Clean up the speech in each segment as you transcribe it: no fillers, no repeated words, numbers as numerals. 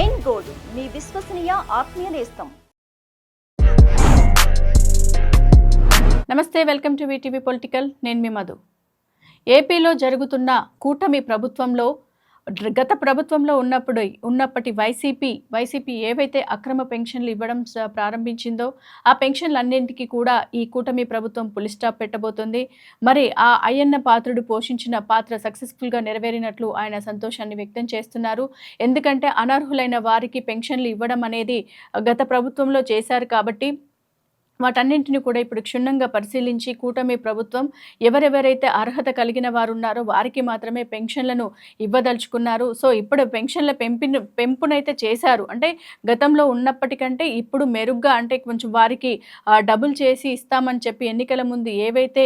ఎన్ gold మీ విశ్వసనీయ ఆత్మీయ నేస్తం. నమస్తే, వెల్కమ్ టు వీటీవీ పొలిటికల్. నేను మీ మధు. ఏపీలో జరుగుతున్న కూటమి ప్రభుత్వంలో గత ప్రభుత్వంలో ఉన్నప్పటి వైసీపీ ఏవైతే అక్రమ పెన్షన్లు ఇవ్వడం ప్రారంభించిందో ఆ పెన్షన్లన్నింటికీ కూడా ఈ కూటమి ప్రభుత్వం పులి స్టాప్ పెట్టబోతుంది. మరి ఆ అయ్యన్న పాత్రుడు పోషించిన పాత్ర సక్సెస్ఫుల్గా నెరవేరినట్లు ఆయన సంతోషాన్ని వ్యక్తం చేస్తున్నారు. ఎందుకంటే అనర్హులైన వారికి పెన్షన్లు ఇవ్వడం అనేది గత ప్రభుత్వంలో చేశారు కాబట్టి వాటన్నింటిని కూడా ఇప్పుడు క్షుణ్ణంగా పరిశీలించి కూటమి ప్రభుత్వం ఎవరెవరైతే అర్హత కలిగిన వారు ఉన్నారో వారికి మాత్రమే పెన్షన్లను ఇవ్వదలుచుకున్నారు. సో ఇప్పుడు పెన్షన్ల పెంపునైతే చేశారు. అంటే గతంలో ఉన్నప్పటికంటే ఇప్పుడు మెరుగ్గా, అంటే కొంచెం వారికి డబుల్ చేసి ఇస్తామని చెప్పి ఎన్నికల ముందు ఏవైతే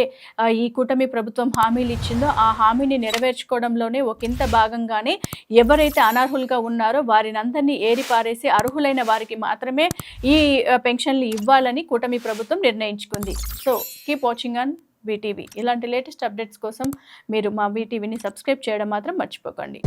ఈ కూటమి ప్రభుత్వం హామీలు ఇచ్చిందో ఆ హామీని నెరవేర్చుకోవడంలోనే ఒకంత భాగంగానే ఎవరైతే అనర్హులుగా ఉన్నారో వారినందరినీ ఏరిపారేసి అర్హులైన వారికి మాత్రమే ఈ పెన్షన్లు ఇవ్వాలని కూటమి ప్రభుత్వం నిర్ణయించుకుంది. So keep watching on VTV. ఇలాంటి లేటెస్ట్ అప్డేట్స్ కోసం మీరు మా వీటీవీని సబ్స్క్రైబ్ చేయడం మాత్రం మర్చిపోకండి.